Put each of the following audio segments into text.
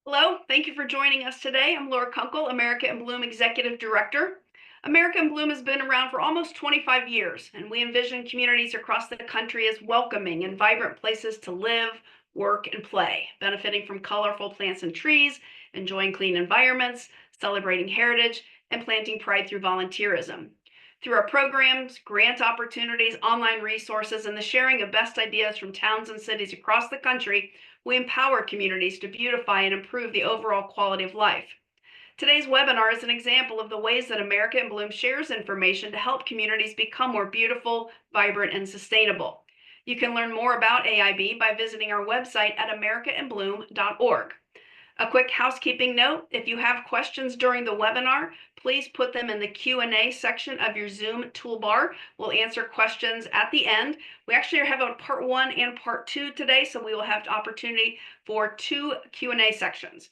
Hello, thank you for joining us today. I'm Laura Kunkel, America in Bloom Executive Director. America in Bloom has been around for almost 25 years, and we envision communities across the country as welcoming and vibrant places to live, work, and play, benefiting from colorful plants and trees, enjoying clean environments, celebrating heritage, and planting pride through volunteerism. Through our programs, grant opportunities, online resources, and the sharing of best ideas from towns and cities across the country, we empower communities to beautify and improve the overall quality of life. Today's webinar is an example of the ways that America in Bloom shares information to help communities become more beautiful, vibrant, and sustainable. You can learn more about AIB by visiting our website at americainbloom.org. A quick housekeeping note, if you have questions during the webinar, please put them in the Q&A section of your Zoom toolbar. We'll answer questions at the end. We actually have a part 1 and part 2 today, so we will have opportunity for 2 Q&A sections.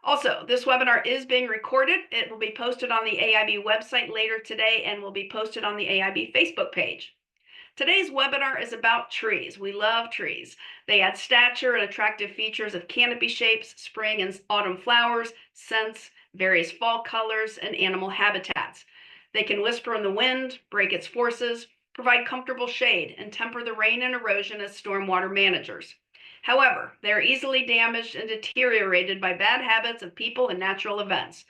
Also, this webinar is being recorded. It will be posted on the AIB website later today and will be posted on the AIB Facebook page. Today's webinar is about trees. We love trees. They add stature and attractive features of canopy shapes, spring and autumn flowers, scents, various fall colors, and animal habitats. They can whisper in the wind, break its forces, provide comfortable shade, and temper the rain and erosion as stormwater managers. However, they are easily damaged and deteriorated by bad habits of people and natural events.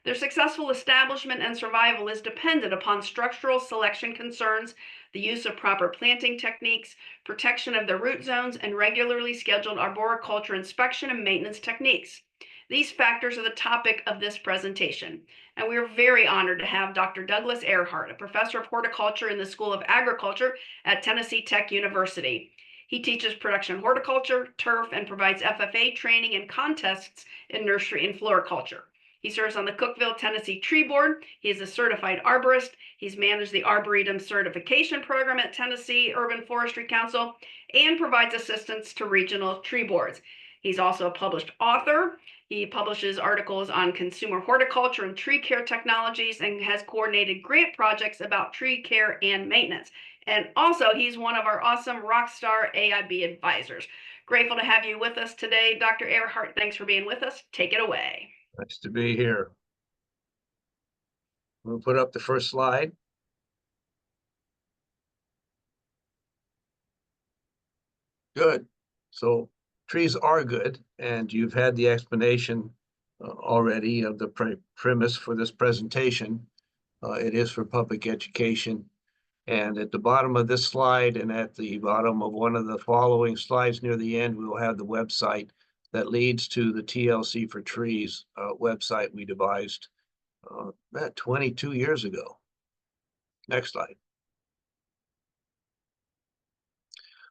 Their successful establishment and survival is dependent upon structural selection concerns, the use of proper planting techniques, protection of the root zones, and regularly scheduled arboriculture inspection and maintenance techniques. These factors are the topic of this presentation, and we are very honored to have Dr. Douglas Airhart, a professor of horticulture in the School of Agriculture at Tennessee Tech University. He teaches production horticulture, turf, and provides FFA training and contests in nursery and floriculture. He serves on the Cookeville, Tennessee Tree Board. He is a certified arborist. He's managed the Arboretum Certification Program at Tennessee Urban Forestry Council and provides assistance to regional tree boards. He's also a published author. He publishes articles on consumer horticulture and tree care technologies and has coordinated grant projects about tree care and maintenance. And also, he's one of our awesome rockstar AIB advisors. Grateful to have you with us today, Dr. Airhart. Thanks for being with us. Take it away. Nice to be here. We'll put up the first slide. Good. So trees are good, and you've had the explanation already of the premise for this presentation. It is for public education. And at the bottom of this slide and at the bottom of one of the following slides near the end, we will have the website that leads to the TLC for Trees website we devised 22 years ago. Next slide.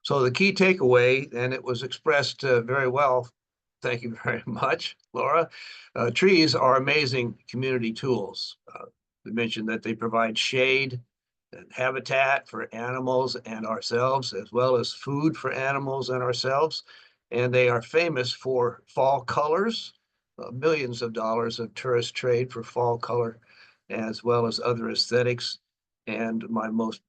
So the key takeaway, and it was expressed very well, thank you very much, Laura. Trees are amazing community tools. We mentioned that they provide shade and habitat for animals and ourselves, as well as food for animals and ourselves. And they are famous for fall colors, millions of dollars of tourist trade for fall color, as well as other aesthetics. And my most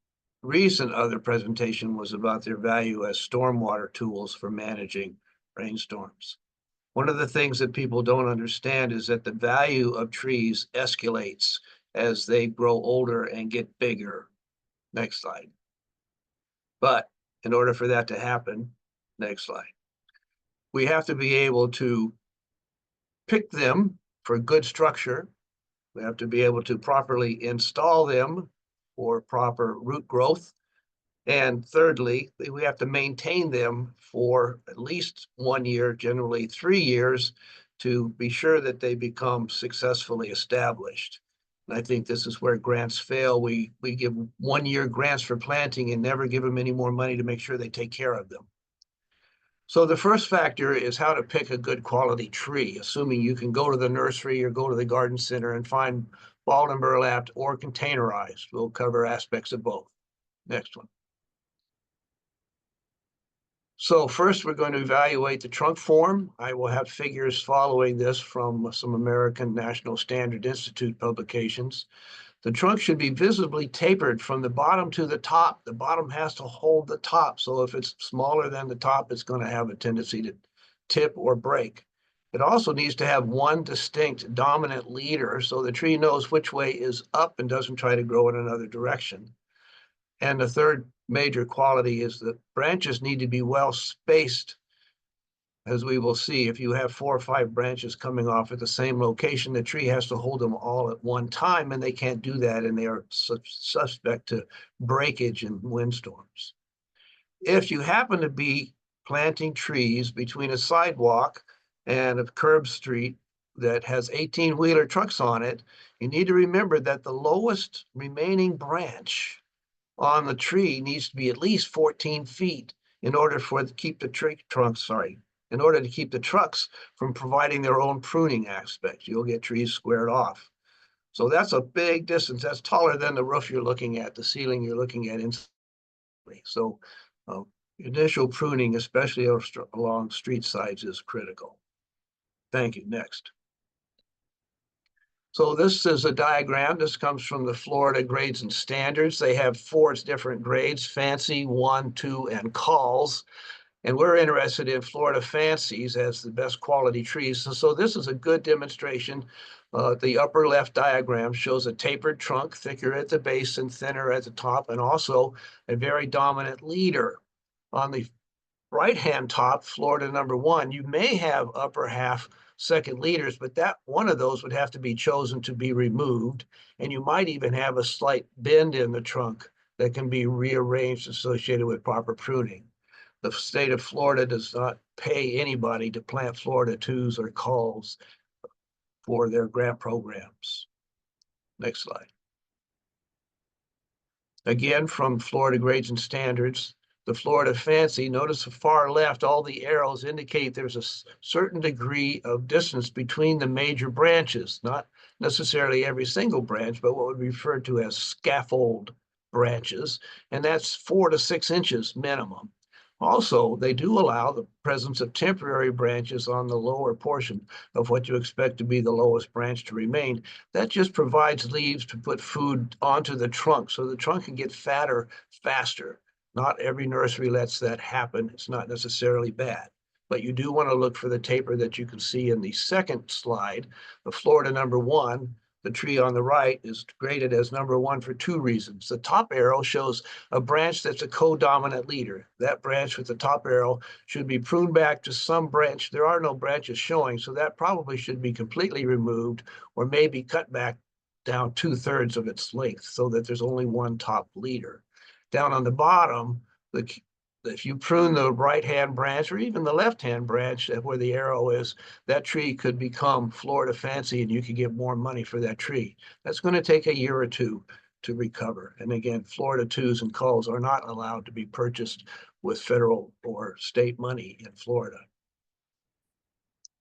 recent other presentation was about their value as stormwater tools for managing rainstorms. One of the things that people don't understand is that the value of trees escalates as they grow older and get bigger. Next slide. But in order for that to happen, next slide, we have to be able to pick them for good structure. We have to be able to properly install them for proper root growth. And thirdly, we have to maintain them for at least 1 year, generally 3 years, to be sure that they become successfully established. And I think this is where grants fail. We give 1 year grants for planting and never give them any more money to make sure they take care of them. So the first factor is how to pick a good quality tree, assuming you can go to the nursery or go to the garden center and find balled and burlapped or containerized. We'll cover aspects of both. Next one. So first, we're going to evaluate the trunk form. I will have figures following this from some American National Standard Institute publications. The trunk should be visibly tapered from the bottom to the top. The bottom has to hold the top. So if it's smaller than the top, it's going to have a tendency to tip or break. It also needs to have one distinct dominant leader so the tree knows which way is up and doesn't try to grow in another direction. And the third major quality is that branches need to be well spaced. As we will see, if you have 4 or 5 branches coming off at the same location, the tree has to hold them all at one time, and they can't do that, and they are suspect to breakage and windstorms. If you happen to be planting trees between a sidewalk and a curb street that has 18-wheeler trucks on it, you need to remember that the lowest remaining branch on the tree needs to be at least 14 feet in order to keep the in order to keep the trucks from providing their own pruning aspect. You'll get trees squared off. So that's a big distance. That's taller than the roof you're looking at, the ceiling you're looking at instantly. So initial pruning, especially along street sides, is critical. Thank you. Next. So this is a diagram. This comes from the Florida Grades and Standards. They have 4 different grades: Fancy, 1, 2, and Calls. And we're interested in Florida Fancies as the best quality trees. So this is a good demonstration. The upper left diagram shows a tapered trunk, thicker at the base and thinner at the top, and also a very dominant leader. On the right-hand top, Florida #1, you may have upper half second leaders, but that one of those would have to be chosen to be removed. And you might even have a slight bend in the trunk that can be rearranged associated with proper pruning. The state of Florida does not pay anybody to plant Florida 2s or Calls for their grant programs. Next slide. Again, from Florida Grades and Standards, the Florida Fancy, notice the far left, all the arrows indicate there's a certain degree of distance between the major branches, not necessarily every single branch, but what would be referred to as scaffold branches, and that's 4 to 6 inches minimum. Also, they do allow the presence of temporary branches on the lower portion of what you expect to be the lowest branch to remain. That just provides leaves to put food onto the trunk so the trunk can get fatter faster. Not every nursery lets that happen. It's not necessarily bad, but you do want to look for the taper that you can see in the second slide. The Florida #1, the tree on the right, is graded as #1 for 2 reasons. The top arrow shows a branch that's a co-dominant leader. That branch with the top arrow should be pruned back to some branch. There are no branches showing, so that probably should be completely removed or maybe cut back down 2/3 of its length so that there's only one top leader. Down on the bottom, if you prune the right-hand branch or even the left-hand branch where the arrow is, that tree could become Florida Fancy and you could get more money for that tree. That's going to take a year or 2 to recover. And again, Florida 2s and Calls are not allowed to be purchased with federal or state money in Florida.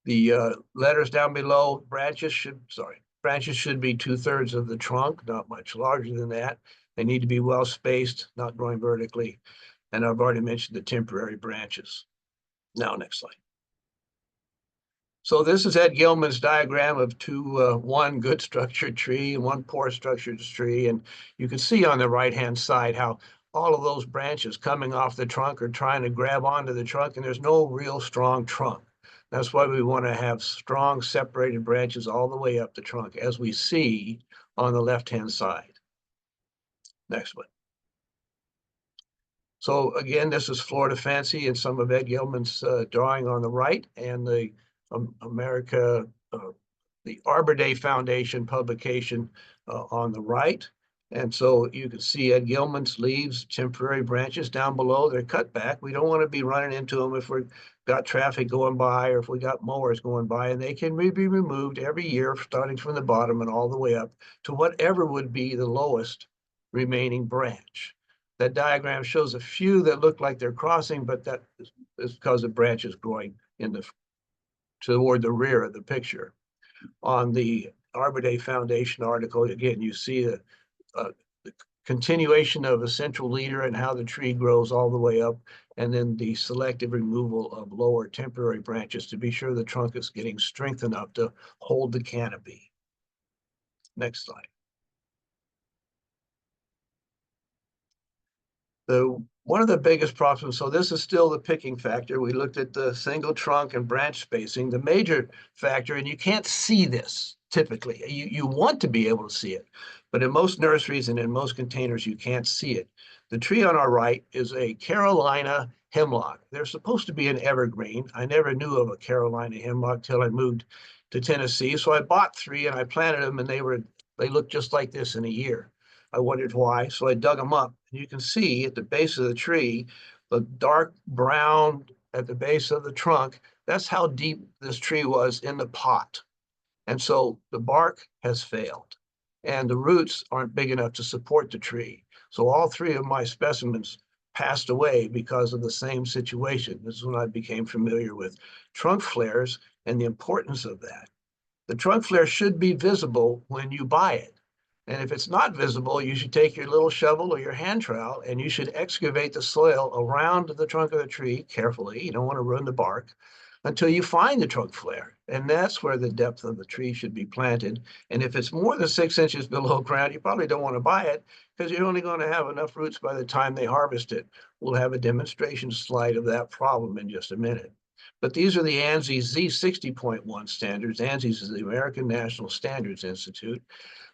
The letters down below, branches should be 2/3 of the trunk, not much larger than that. They need to be well spaced, not growing vertically. And I've already mentioned the temporary branches. Now, next slide. So this is Ed Gilman's diagram of one good structured tree and one poor structured tree. And you can see on the right-hand side how all of those branches coming off the trunk are trying to grab onto the trunk, and there's no real strong trunk. That's why we want to have strong separated branches all the way up the trunk, as we see on the left-hand side. Next one. So again, this is Florida Fancy and some of Ed Gilman's drawing on the right, and the the Arbor Day Foundation publication on the right. And so you can see Ed Gilman's leaves, temporary branches down below. They're cut back. We don't want to be running into them if we've got traffic going by or if we got mowers going by, and they can be removed every year, starting from the bottom and all the way up to whatever would be the lowest remaining branch. That diagram shows a few that look like they're crossing, but that is because the branch is growing toward the rear of the picture. On the Arbor Day Foundation article, again, you see the continuation of a central leader and how the tree grows all the way up, and then the selective removal of lower temporary branches to be sure the trunk is getting strength enough to hold the canopy. Next slide. The One of the biggest problems, so this is still the picking factor. We looked at the single trunk and branch spacing. The major factor, and you can't see this typically. You want to be able to see it, but in most nurseries and in most containers, you can't see it. The tree on our right is a Carolina hemlock. They're supposed to be an evergreen. I never knew of a Carolina hemlock till I moved to Tennessee. So I bought 3 and I planted them, and they looked just like this in a year. I wondered why, so I dug them up. You can see at the base of the tree, the dark brown at the base of the trunk, that's how deep this tree was in the pot. And so the bark has failed, and the roots aren't big enough to support the tree. So all 3 of my specimens passed away because of the same situation. This is when I became familiar with trunk flares and the importance of that. The trunk flare should be visible when you buy it. And if it's not visible, you should take your little shovel or your hand trowel and you should excavate the soil around the trunk of the tree carefully. You don't want to ruin the bark until you find the trunk flare. And that's where the depth of the tree should be planted. And if it's more than 6 inches below ground, you probably don't want to buy it because you're only going to have enough roots by the time they harvest it. We'll have a demonstration slide of that problem in just a minute. But these are the ANSI Z60.1 standards. ANSI is the American National Standards Institute.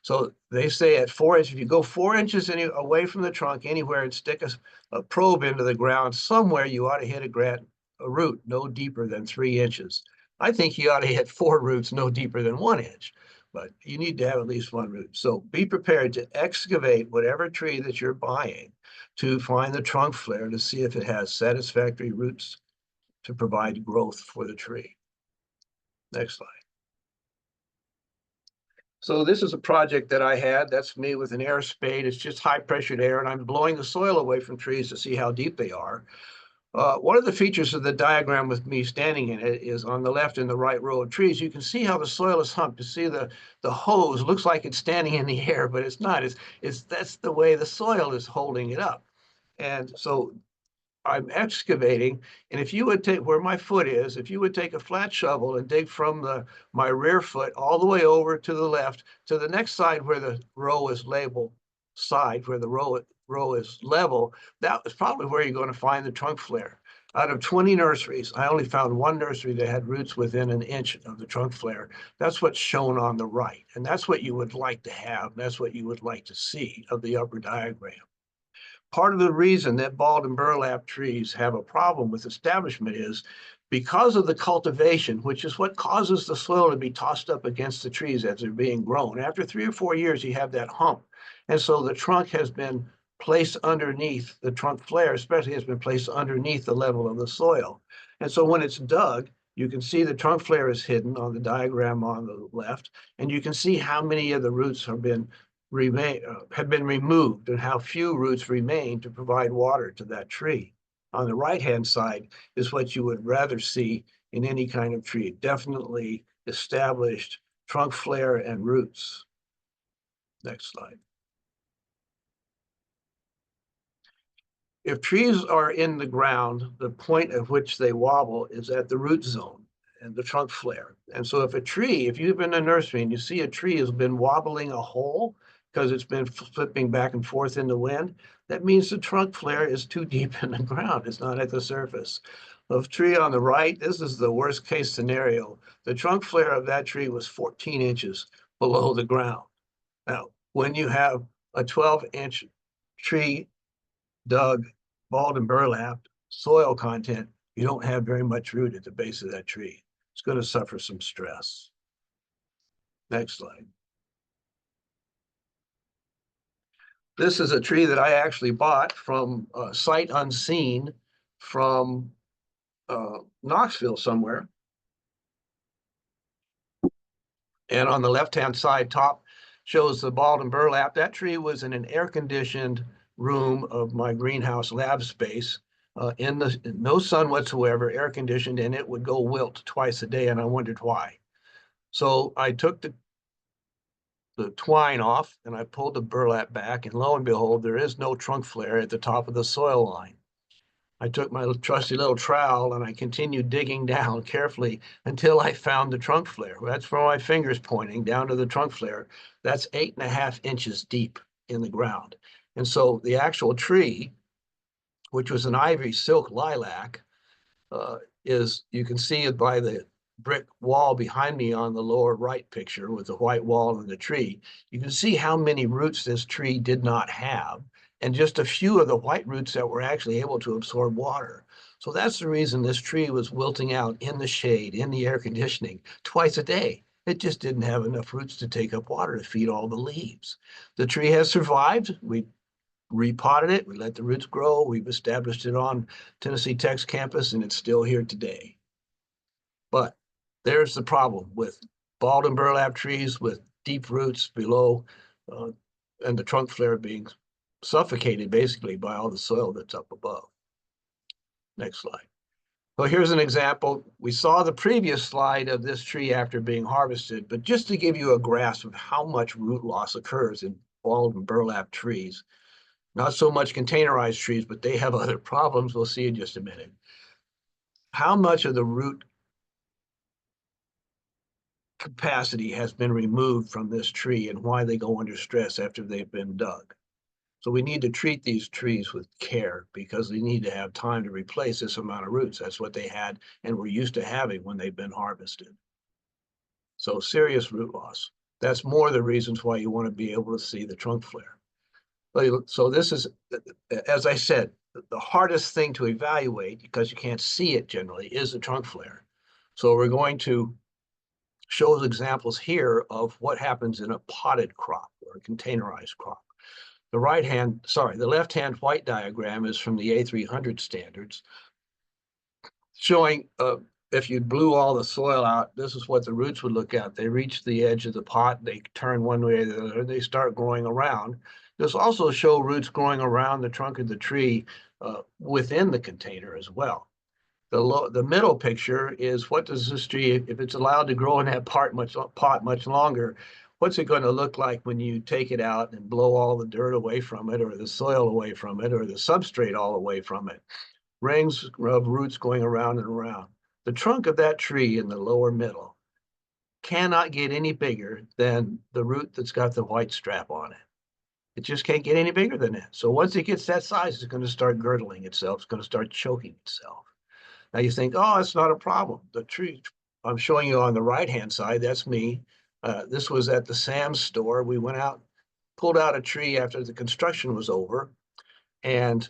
So they say at 4 inches, if you go 4 inches away from the trunk anywhere and stick a probe into the ground somewhere, you ought to hit a root no deeper than 3 inches. I think you ought to hit 4 roots no deeper than 1 inch, but you need to have at least 1 root. So be prepared to excavate whatever tree that you're buying to find the trunk flare to see if it has satisfactory roots to provide growth for the tree. Next slide. So this is a project that I had. That's me with an air spade. It's just high pressured air, and I'm blowing the soil away from trees to see how deep they are. One of the features of the diagram with me standing in it is on the left and the right row of trees. You can see how the soil is humped. You see the hose looks like it's standing in the air, but it's not. That's the way the soil is holding it up. And so I'm excavating, and if you would take where my foot is, if you would take a flat shovel and dig from my rear foot all the way over to the left to the next side where the row is labeled side, where the row is level, that is probably where you're going to find the trunk flare. Out of 20 nurseries, I only found 1 nursery that had roots within 1 inch of the trunk flare. That's what's shown on the right, and that's what you would like to have. That's what you would like to see of the upper diagram. Part of the reason that bald and burlap trees have a problem with establishment is because of the cultivation, which is what causes the soil to be tossed up against the trees as they're being grown. After 3 or 4 years, you have that hump. And so the trunk has been placed underneath, the trunk flare especially has been placed underneath the level of the soil. And so when it's dug, you can see the trunk flare is hidden on the diagram on the left, and you can see how many of the roots have been removed and how few roots remain to provide water to that tree. On the right-hand side is what you would rather see in any kind of tree, definitely established trunk flare and roots. Next slide. If trees are in the ground, the point at which they wobble is at the root zone and the trunk flare. And so if you've been in a nursery and you see a tree has been wobbling a hole, because it's been flipping back and forth in the wind, that means the trunk flare is too deep in the ground. It's not at the surface. The tree on the right, this is the worst case scenario. The trunk flare of that tree was 14 inches below the ground. Now, when you have a 12-inch tree dug, bald and burlap, soil content, you don't have very much root at the base of that tree. It's going to suffer some stress. Next slide. This is a tree that I actually bought from sight unseen from Knoxville somewhere. And on the left-hand side top shows the bald and burlap. That tree was in an air-conditioned room of my greenhouse lab space no sun whatsoever, air-conditioned, and it would go wilt twice a day, and I wondered why. So I took the twine off and I pulled the burlap back, and lo and behold, there is no trunk flare at the top of the soil line. I took my trusty little trowel and I continued digging down carefully until I found the trunk flare. That's where my finger's pointing down to the trunk flare. That's 8.5 inches deep in the ground. And so the actual tree which was an ivory silk lilac, is, you can see it by the brick wall behind me on the lower right picture with the white wall and the tree. You can see how many roots this tree did not have, and just a few of the white roots that were actually able to absorb water. So that's the reason this tree was wilting out in the shade, in the air conditioning, twice a day. It just didn't have enough roots to take up water to feed all the leaves. The tree has survived. We repotted it, we let the roots grow, we've established it on Tennessee Tech's campus, and it's still here today. But there's the problem with balled and burlap trees with deep roots below, and the trunk flare being suffocated basically by all the soil that's up above. Next slide. So here's an example. We saw the previous slide of this tree after being harvested, but just to give you a grasp of how much root loss occurs in balled and burlap trees. Not so much containerized trees, but they have other problems. We'll see in just a minute. How much of the root capacity has been removed from this tree and why they go under stress after they've been dug. So we need to treat these trees with care because they need to have time to replace this amount of roots. That's what they had and were used to having when they've been harvested. So serious root loss. That's more the reasons why you want to be able to see the trunk flare. So this is, as I said, the hardest thing to evaluate because you can't see it generally is the trunk flare. So we're going to show examples here of what happens in a potted crop or a containerized crop. The left-hand white diagram is from the A300 standards, showing if you blew all the soil out, this is what the roots would look at. They reach the edge of the pot, they turn one way or the other, they start growing around. This also shows roots growing around the trunk of the tree within the container as well. The middle picture is what does this tree, if it's allowed to grow in that pot much longer, what's it going to look like when you take it out and blow all the dirt away from it or the soil away from it or the substrate all away from it? Rings of roots going around and around. The trunk of that tree in the lower middle cannot get any bigger than the root that's got the white strap on it. It just can't get any bigger than that. So once it gets that size, it's going to start girdling itself. It's going to start choking itself. Now you think, oh, it's not a problem. The tree I'm showing you on the right-hand side, that's me. This was at the Sam's store. We went out, pulled out a tree after the construction was over, and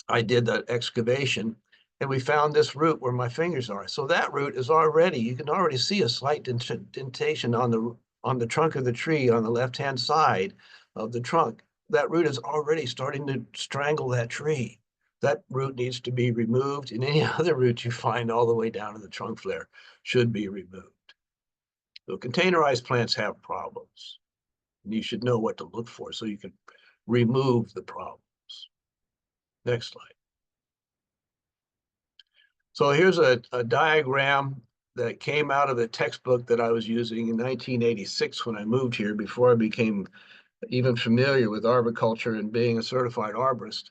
I did that excavation, and we found this root where my fingers are. So that root is already, you can already see a slight dentation on the trunk of the tree on the left-hand side of the trunk. That root is already starting to strangle that tree. That root needs to be removed, and any other root you find all the way down to the trunk flare should be removed. So containerized plants have problems, and you should know what to look for so you can remove the problems. Next slide. So here's a diagram that came out of the textbook that I was using in 1986 when I moved here, before I became even familiar with arboriculture and being a certified arborist.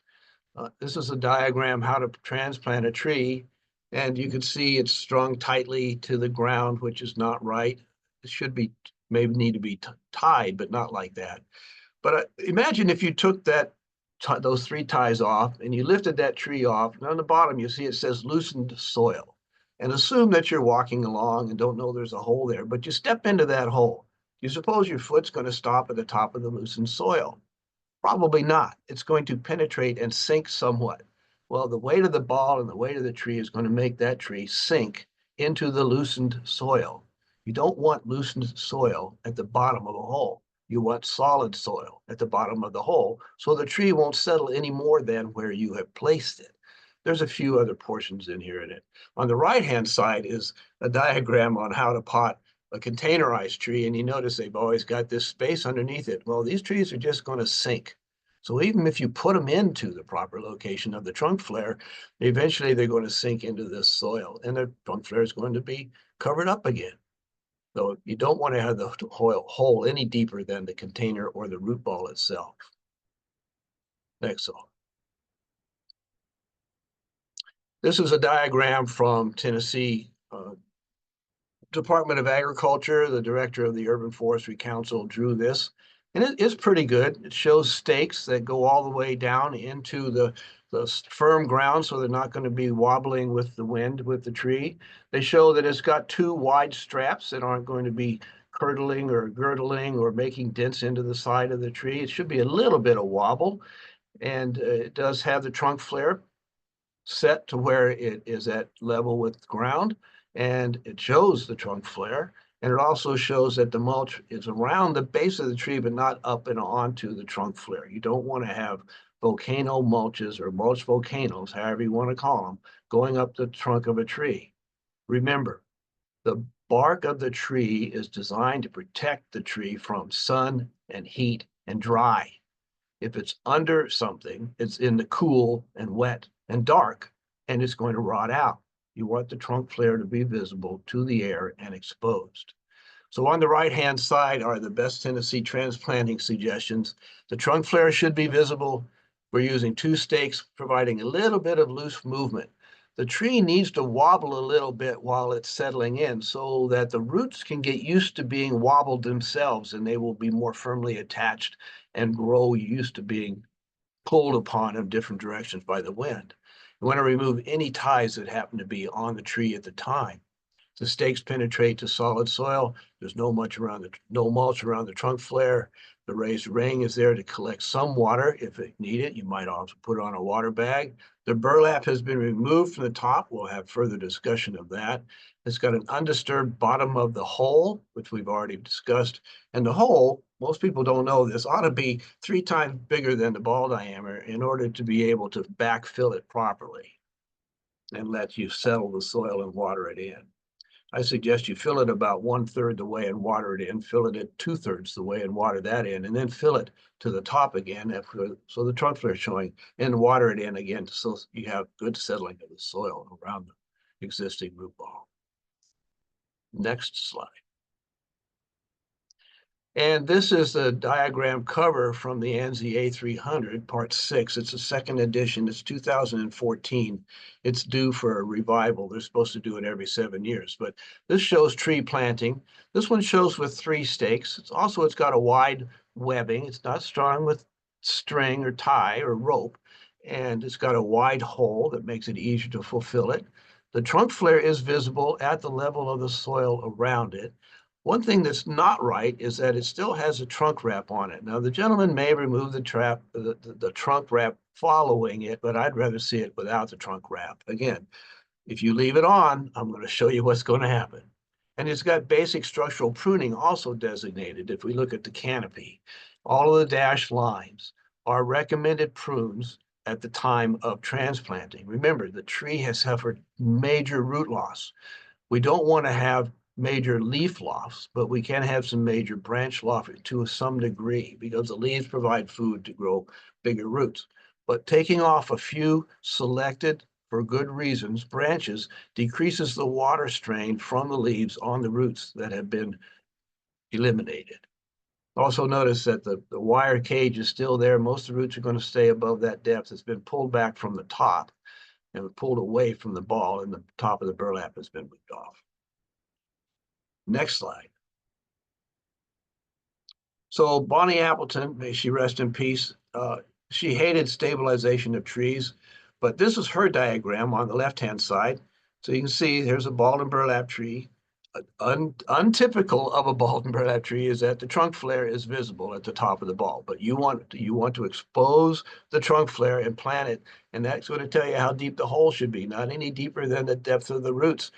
This is a diagram how to transplant a tree, and you can see it's strung tightly to the ground, which is not right. It should be, maybe need to be tied, but not like that. But imagine if you took those three ties off and you lifted that tree off, and on the bottom you see it says loosened soil. And assume that you're walking along and don't know there's a hole there, but you step into that hole. You suppose your foot's going to stop at the top of the loosened soil? Probably not. It's going to penetrate and sink somewhat. Well, the weight of the ball and the weight of the tree is going to make that tree sink into the loosened soil. You don't want loosened soil at the bottom of a hole. You want solid soil at the bottom of the hole, so the tree won't settle any more than where you have placed it. There's a few other portions in here in it. On the right-hand side is a diagram on how to pot a containerized tree, and you notice they've always got this space underneath it. Well, these trees are just going to sink. So even if you put them into the proper location of the trunk flare, eventually they're going to sink into this soil, and the trunk flare is going to be covered up again. So you don't want to have the hole any deeper than the container or the root ball itself. Next slide. This is a diagram from Tennessee Department of Agriculture. The director of the Urban Forestry Council drew this, and it is pretty good. It shows stakes that go all the way down into the firm ground, so they're not going to be wobbling with the wind with the tree. They show that it's got two wide straps that aren't going to be curdling or girdling or making dents into the side of the tree. It should be a little bit of wobble, and it does have the trunk flare set to where it is at level with the ground, and it shows the trunk flare. And it also shows that the mulch is around the base of the tree, but not up and onto the trunk flare. You don't want to have volcano mulches or mulch volcanoes, however you want to call them, going up the trunk of a tree. Remember, the bark of the tree is designed to protect the tree from sun and heat and dry. If it's under something, it's in the cool and wet and dark, and it's going to rot out. You want the trunk flare to be visible to the air and exposed. So on the right-hand side are the best Tennessee transplanting suggestions. The trunk flare should be visible. We're using 2 stakes, providing a little bit of loose movement. The tree needs to wobble a little bit while it's settling in so that the roots can get used to being wobbled themselves, and they will be more firmly attached and grow used to being pulled upon in different directions by the wind. You want to remove any ties that happen to be on the tree at the time. The stakes penetrate to solid soil. There's no mulch around the trunk flare. The raised ring is there to collect some water if it needed. You might also put on a water bag. The burlap has been removed from the top. We'll have further discussion of that. It's got an undisturbed bottom of the hole, which we've already discussed. And the hole, most people don't know this, ought to be 3 times bigger than the ball diameter in order to be able to backfill it properly and let you settle the soil and water it in. I suggest you fill it about 1/3 the way and water it in, fill it at 2/3 the way and water that in, and then fill it to the top again so the trunk flare is showing, and water it in again so you have good settling of the soil around the existing root ball. Next slide. And this is the diagram cover from the ANSI A300, part 6. It's a second edition. It's 2014. It's due for a revival. They're supposed to do it every 7 years. But this shows tree planting. This one shows with 3 stakes. It's got a wide webbing. It's not strung with string or tie or rope. And it's got a wide hole that makes it easier to fulfill it. The trunk flare is visible at the level of the soil around it. One thing that's not right is that it still has a trunk wrap on it. Now, the gentleman may remove the trunk wrap following it, but I'd rather see it without the trunk wrap. Again, if you leave it on, I'm going to show you what's going to happen. And it's got basic structural pruning also designated. If we look at the canopy, all of the dashed lines are recommended prunes at the time of transplanting. Remember, the tree has suffered major root loss. We don't want to have major leaf loss, but we can have some major branch loss to some degree because the leaves provide food to grow bigger roots. But taking off a few selected, for good reasons, branches decreases the water strain from the leaves on the roots that have been eliminated. Also notice that the wire cage is still there. Most of the roots are going to stay above that depth. It's been pulled back from the top and pulled away from the ball, and the top of the burlap has been moved off. Next slide. So Bonnie Appleton, may she rest in peace, she hated stabilization of trees, but this is her diagram on the left-hand side. So you can see there's a bald and burlap tree. Untypical of a bald and burlap tree is that the trunk flare is visible at the top of the ball, but you want to expose the trunk flare and plant it, and that's going to tell you how deep the hole should be, not any deeper than the depth of the roots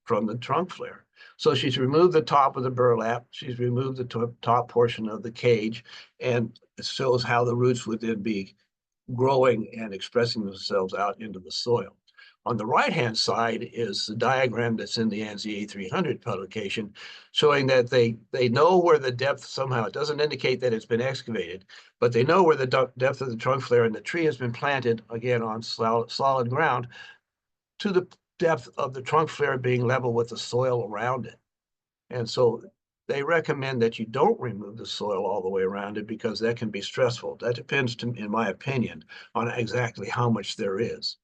from the trunk flare. So she's removed the top of the burlap, she's removed the top portion of the cage, and it shows how the roots would then be growing and expressing themselves out into the soil. On the right-hand side is the diagram that's in the ANSI A300 publication, showing that they know where the depth, somehow it doesn't indicate that it's been excavated, but they know where the depth of the trunk flare and the tree has been planted, again, on solid ground, to the depth of the trunk flare being level with the soil around it. And so they recommend that you don't remove the soil all the way around it because that can be stressful. That depends, in my opinion, on exactly how much there is.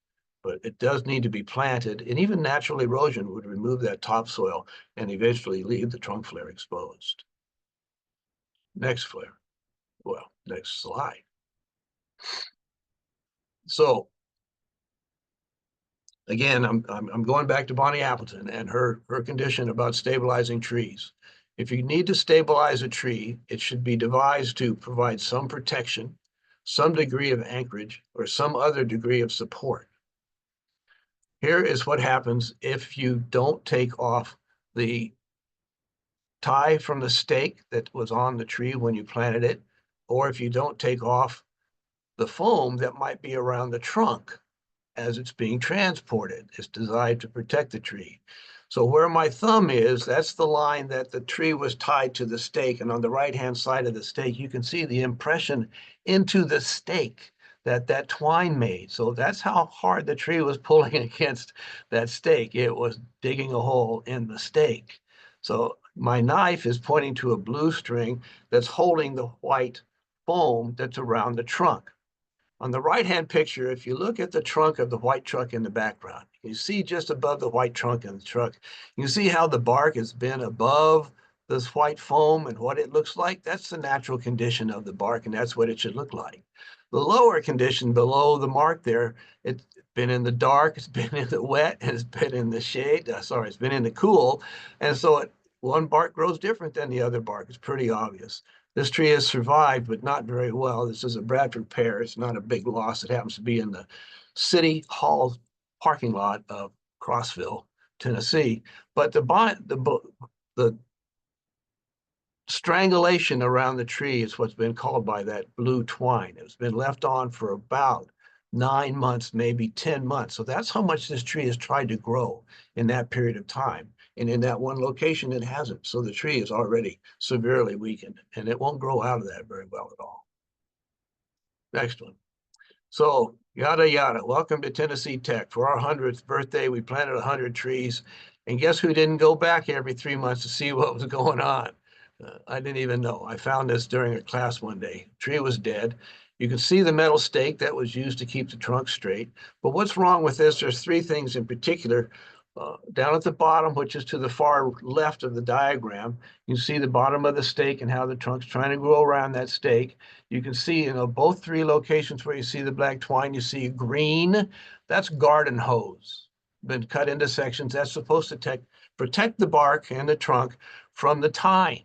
But it does need to be planted, and even natural erosion would remove that topsoil and eventually leave the trunk flare exposed. Next flare. Well, next slide. So Again, I'm going back to Bonnie Appleton and her condition about stabilizing trees. If you need to stabilize a tree, it should be devised to provide some protection, some degree of anchorage, or some other degree of support. Here is what happens if you don't take off the tie from the stake that was on the tree when you planted it, or if you don't take off the foam that might be around the trunk as it's being transported. It's designed to protect the tree. So where my thumb is, that's the line that the tree was tied to the stake. And on the right-hand side of the stake, you can see the impression into the stake that twine made. So that's how hard the tree was pulling against that stake. It was digging a hole in the stake. So my knife is pointing to a blue string that's holding the white foam that's around the trunk. On the right-hand picture, if you look at the trunk of the white truck in the background, you see just above the white trunk in the truck, you see how the bark has been above this white foam and what it looks like. That's the natural condition of the bark, and that's what it should look like. The lower condition below the mark there, it's been in the dark, it's been in the wet, and it's been in the shade. It's been in the cool. And so one bark grows different than the other bark. It's pretty obvious. This tree has survived, but not very well. This is a Bradford pear. It's not a big loss. It happens to be in the City Hall parking lot of Crossville, Tennessee. But the strangulation around the tree is what's been called by that blue twine. It's been left on for about 9 months, maybe 10 months. So that's how much this tree has tried to grow in that period of time. And in that one location, it hasn't. So the tree is already severely weakened, and it won't grow out of that very well at all. Next one. So yada, yada. Welcome to Tennessee Tech. For our 100th birthday, we planted 100 trees. And guess who didn't go back every 3 months to see what was going on? I didn't even know. I found this during a class one day. The tree was dead. You can see the metal stake that was used to keep the trunk straight. But what's wrong with this? There's three things in particular. Down at the bottom, which is to the far left of the diagram, you see the bottom of the stake and how the trunk's trying to grow around that stake. You can see, both three locations where you see the black twine, you see green. That's garden hose, been cut into sections. That's supposed to protect the bark and the trunk from the twine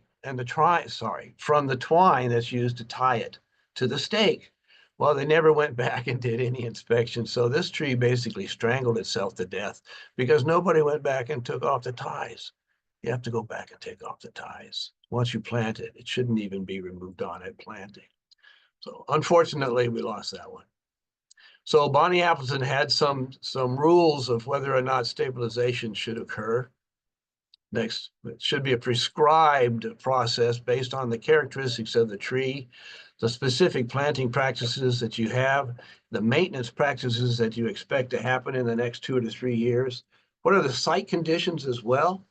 from the twine that's used to tie it to the stake. Well, they never went back and did any inspection. So this tree basically strangled itself to death because nobody went back and took off the ties. You have to go back and take off the ties. Once you plant it, it shouldn't even be removed on at planting. So unfortunately, we lost that one. So Bonnie Appleton had some rules of whether or not stabilization should occur. Next, it should be a prescribed process based on the characteristics of the tree, the specific planting practices that you have, the maintenance practices that you expect to happen in the next 2 to 3 years. What are the site conditions as well?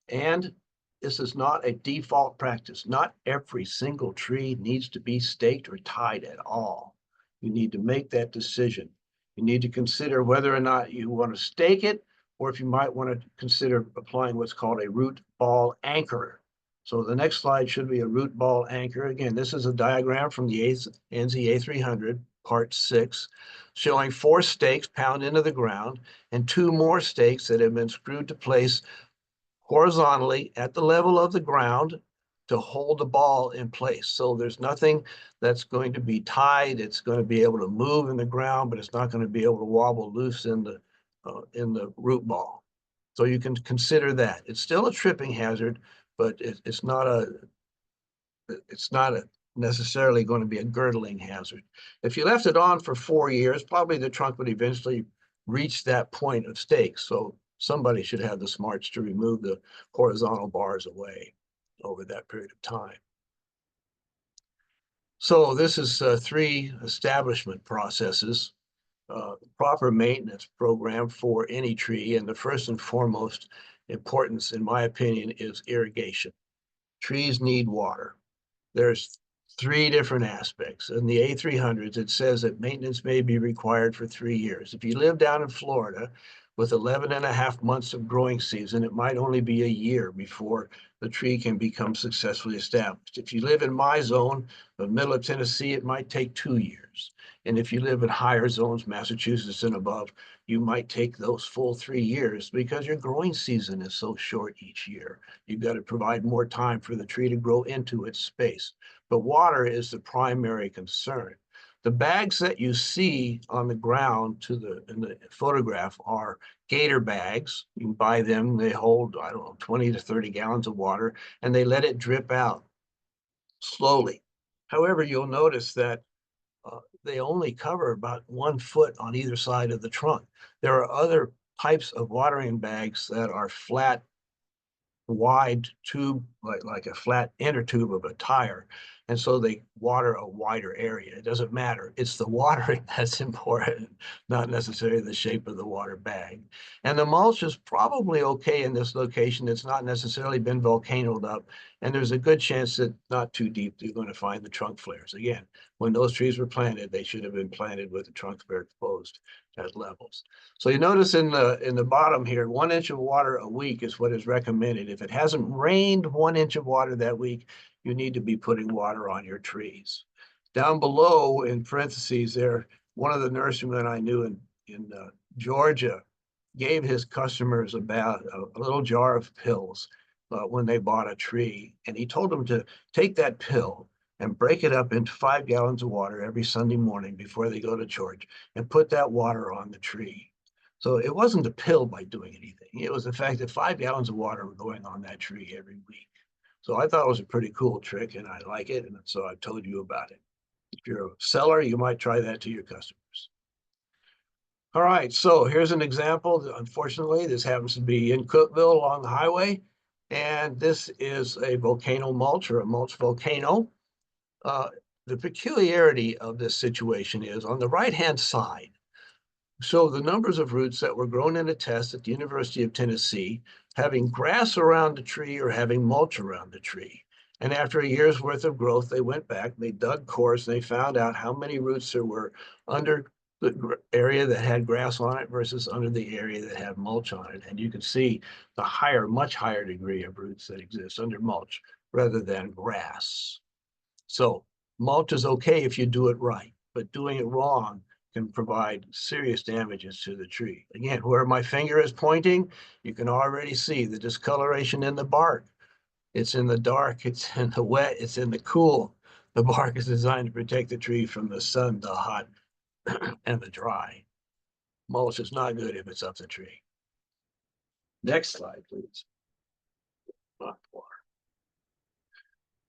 And this is not a default practice. Not every single tree needs to be staked or tied at all. You need to make that decision. You need to consider whether or not you want to stake it, or if you might want to consider applying what's called a root ball anchor. So the next slide should be a root ball anchor. Again, this is a diagram from the NZ A300, part 6, showing 4 stakes pounded into the ground and 2 more stakes that have been screwed to place horizontally at the level of the ground to hold the ball in place. So there's nothing that's going to be tied. It's going to be able to move in the ground, but it's not going to be able to wobble loose in the root ball. So you can consider that. It's still a tripping hazard, but it's not necessarily going to be a girdling hazard. If you left it on for 4 years, probably the trunk would eventually reach that point of stake. So somebody should have the smarts to remove the horizontal bars away over that period of time. So this is 3 establishment processes. Proper maintenance program for any tree, and the first and foremost importance, in my opinion, is irrigation. Trees need water. There's 3 different aspects. In the A300s, it says that maintenance may be required for 3 years. If you live down in Florida with 11.5 months of growing season, it might only be a year before the tree can become successfully established. If you live in my zone, the middle of Tennessee, it might take 2 years. And if you live in higher zones, Massachusetts and above, you might take those full 3 years because your growing season is so short each year. You've got to provide more time for the tree to grow into its space. But water is the primary concern. The bags that you see on the ground in the photograph are gator bags. You can buy them. They hold, I don't know, 20 to 30 gallons of water, and they let it drip out slowly. However, you'll notice that they only cover about 1 foot on either side of the trunk. There are other types of watering bags that are flat, wide tube, like a flat inner tube of a tire. And so they water a wider area. It doesn't matter. It's the watering that's important, not necessarily the shape of the water bag. And the mulch is probably okay in this location. It's not necessarily been volcanoed up. And there's a good chance that not too deep, you're going to find the trunk flares. Again, when those trees were planted, they should have been planted with the trunk flare exposed at levels. So you notice in the bottom here, 1 inch of water a week is what is recommended. If it hasn't rained 1 inch of water that week, you need to be putting water on your trees. Down below in parentheses there, one of the nurserymen I knew in Georgia gave his customers about a little jar of pills when they bought a tree. And he told them to take that pill and break it up into 5 gallons of water every Sunday morning before they go to church and put that water on the tree. So it wasn't the pill by doing anything. It was the fact that 5 gallons of water were going on that tree every week. So I thought it was a pretty cool trick and I like it. And so I told you about it. If you're a seller, you might try that to your customers. All right, so here's an example. Unfortunately, this happens to be in Cookeville along the highway. And this is a volcano mulch or a mulch volcano. The peculiarity of this situation is on the right-hand side, so the numbers of roots that were grown in a test at the University of Tennessee, having grass around the tree or having mulch around the tree. And after a year's worth of growth, they went back, they dug cores, and they found out how many roots there were under the area that had grass on it versus under the area that had mulch on it. And you can see the higher, much higher degree of roots that exist under mulch rather than grass. So mulch is okay if you do it right, but doing it wrong can provide serious damages to the tree. Again, where my finger is pointing, you can already see the discoloration in the bark. It's in the dark, it's in the wet, it's in the cool. The bark is designed to protect the tree from the sun, the hot, and the dry. Mulch is not good if it's up the tree. Next slide, please.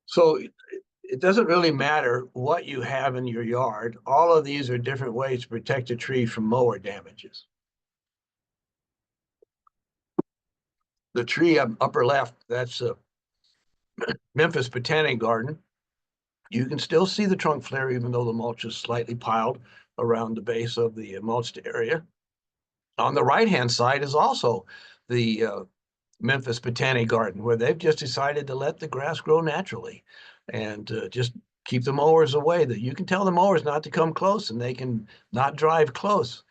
So it doesn't really matter what you have in your yard. All of these are different ways to protect a tree from mower damages. The tree upper left, that's a Memphis Botanic Garden. You can still see the trunk flare even though the mulch is slightly piled around the base of the mulched area. On the right-hand side is also the Memphis Botanic Garden, where they've just decided to let the grass grow naturally and just keep the mowers away. That you can tell the mowers not to come close and they can not drive close.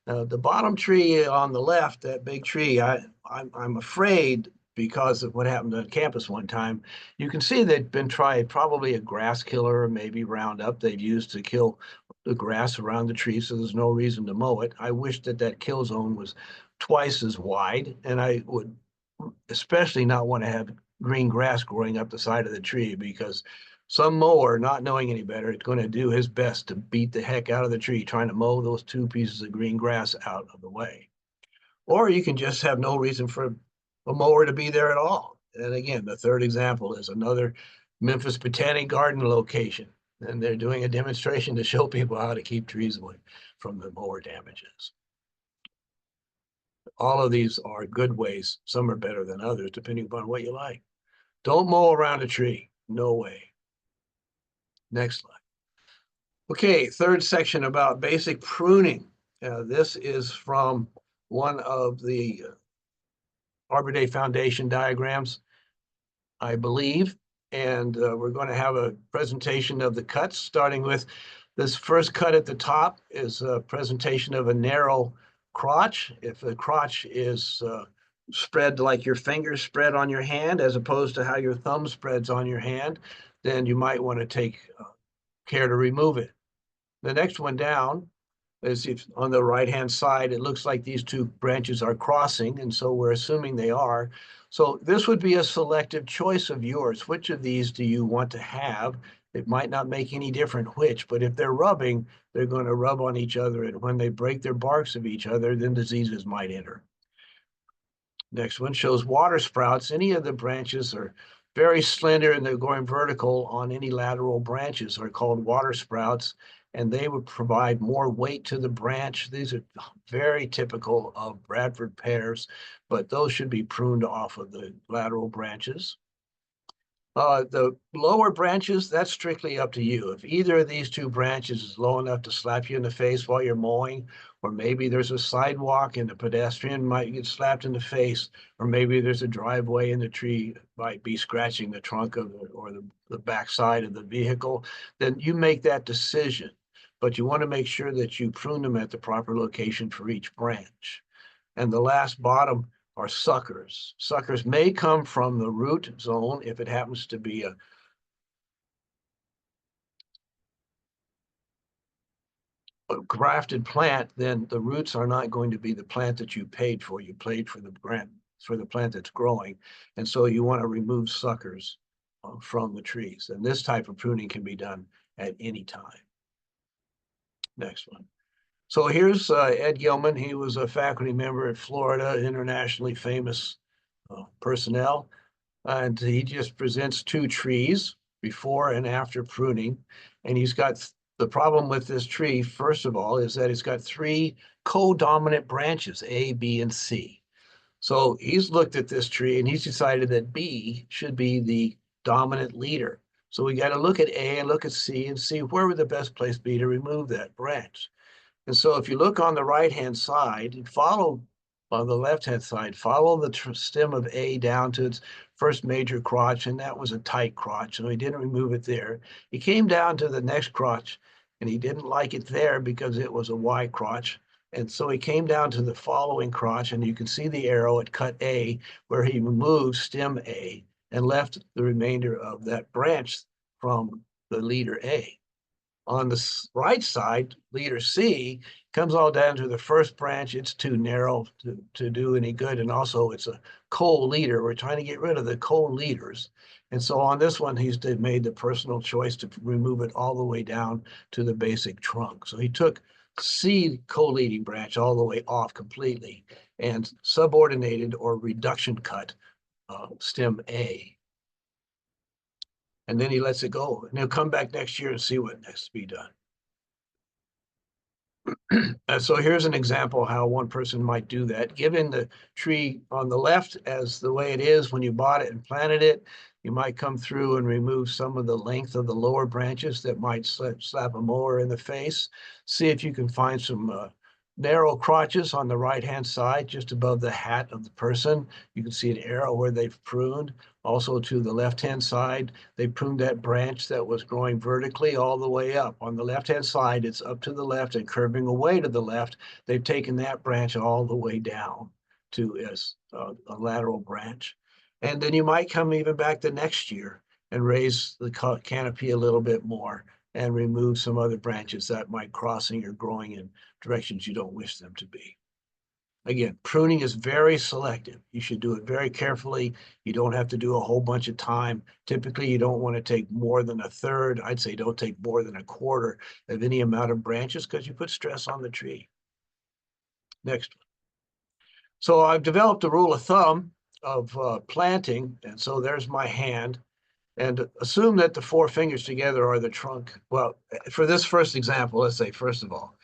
The bottom tree on the left, that big tree, I'm afraid because of what happened on campus one time, you can see they've been tried probably a grass killer or maybe Roundup they've used to kill the grass around the tree, so there's no reason to mow it. I wish that that kill zone was twice as wide, and I would especially not want to have green grass growing up the side of the tree because some mower, not knowing any better, is going to do his best to beat the heck out of the tree trying to mow those 2 pieces of green grass out of the way. Or you can just have no reason for a mower to be there at all. And again, the third example is another Memphis Botanic Garden location. And they're doing a demonstration to show people how to keep trees away from the mower damages. All of these are good ways. Some are better than others, depending upon what you like. Don't mow around a tree. No way. Next slide. Okay, third section about basic pruning. This is from one of the Arbor Day Foundation diagrams, I believe. And we're going to have a presentation of the cuts, starting with this first cut at the top is a presentation of a narrow crotch. If the crotch is spread like your fingers spread on your hand, as opposed to how your thumb spreads on your hand, then you might want to take care to remove it. The next one down As if on the right-hand side, it looks like these two branches are crossing, and so we're assuming they are. So this would be a selective choice of yours. Which of these do you want to have? It might not make any difference which, but if they're rubbing, they're going to rub on each other, and when they break their barks of each other, then diseases might enter. Next one shows water sprouts. Any of the branches are very slender and they're going vertical on any lateral branches are called water sprouts, and they would provide more weight to the branch. These are very typical of Bradford pears, but those should be pruned off of the lateral branches. The lower branches, that's strictly up to you. If either of these two branches is low enough to slap you in the face while you're mowing, or maybe there's a sidewalk and the pedestrian might get slapped in the face, or maybe there's a driveway and the tree might be scratching the trunk of or the backside of the vehicle, then you make that decision. But you want to make sure that you prune them at the proper location for each branch. And the last bottom are suckers. Suckers may come from the root zone if it happens to be a grafted plant, then the roots are not going to be the plant that you paid for. You paid for the plant that's growing. And so you want to remove suckers from the trees. And this type of pruning can be done at any time. Next one. So here's Ed Gilman. He was a faculty member at Florida, internationally famous personnel. And he just presents two trees before and after pruning. And he's got the problem with this tree, first of all, is that it's got three co-dominant branches, A, B, and C. So he's looked at this tree and he's decided that B should be the dominant leader. So we got to look at A and look at C and see where would the best place be to remove that branch. And so if you look on the right-hand side and follow on the left-hand side, follow the stem of A down to its first major crotch, and that was a tight crotch, so he didn't remove it there. He came down to the next crotch, and he didn't like it there because it was a Y crotch. And so he came down to the following crotch, and you can see the arrow at cut A, where he removed stem A and left the remainder of that branch from the leader A. On the right side, leader C comes all down to the first branch. It's too narrow to do any good. And also it's a co-leader. We're trying to get rid of the co-leaders. And so on this one, he's made the personal choice to remove it all the way down to the basic trunk. So he took C co-leading branch all the way off completely and subordinated or reduction cut stem A. And then he lets it go. And he'll come back next year and see what has to be done. And so here's an example how one person might do that. Given the tree on the left as the way it is when you bought it and planted it, you might come through and remove some of the length of the lower branches that might slap a mower in the face. See if you can find some narrow crotches on the right-hand side, just above the hat of the person. You can see an arrow where they've pruned. Also to the left-hand side, they pruned that branch that was growing vertically all the way up. On the left-hand side, it's up to the left and curving away to the left. They've taken that branch all the way down to a lateral branch. And then you might come even back the next year and raise the canopy a little bit more and remove some other branches that might crossing or growing in directions you don't wish them to be. Again, pruning is very selective. You should do it very carefully. You don't have to do a whole bunch of time. Typically, you don't want to take more than a third. I'd say don't take more than a quarter of any amount of branches because you put stress on the tree. Next one. So I've developed a rule of thumb of planting. And so there's my hand. And assume that the four fingers together are the trunk. Well, for this first example, let's say, first of all,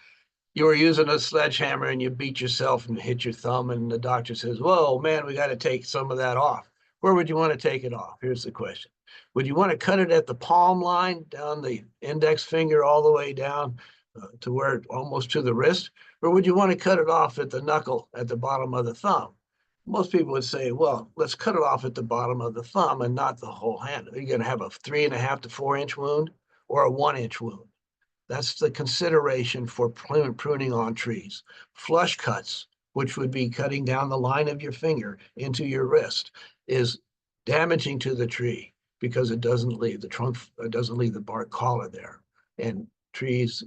you were using a sledgehammer and you beat yourself and hit your thumb, and the doctor says, whoa, man, we got to take some of that off. Where would you want to take it off? Here's the question. Would you want to cut it at the palm line, down the index finger all the way down to where almost to the wrist? Or would you want to cut it off at the knuckle at the bottom of the thumb? Most people would say, well, let's cut it off at the bottom of the thumb and not the whole hand. Are you going to have a 3.5 to 4 inch wound or a 1 inch wound? That's the consideration for pruning on trees. Flush cuts, which would be cutting down the line of your finger into your wrist, is damaging to the tree because it doesn't leave the trunk, it doesn't leave the bark collar there. And trees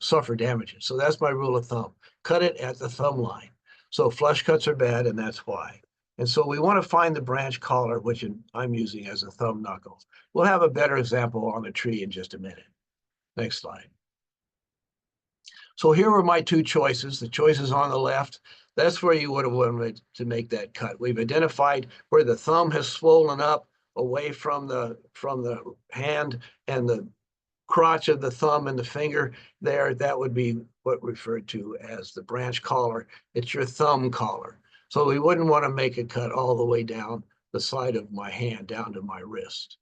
suffer damages. So that's my rule of thumb. Cut it at the thumb line. So flush cuts are bad, and that's why. And so we want to find the branch collar, which I'm using as a thumb knuckle. We'll have a better example on a tree in just a minute. Next slide. So here were my two choices. The choices on the left, that's where you would have wanted to make that cut. We've identified where the thumb has swollen up away from the hand and the crotch of the thumb and the finger there. That would be what referred to as the branch collar. It's your thumb collar. So we wouldn't want to make a cut all the way down the side of my hand, down to my wrist.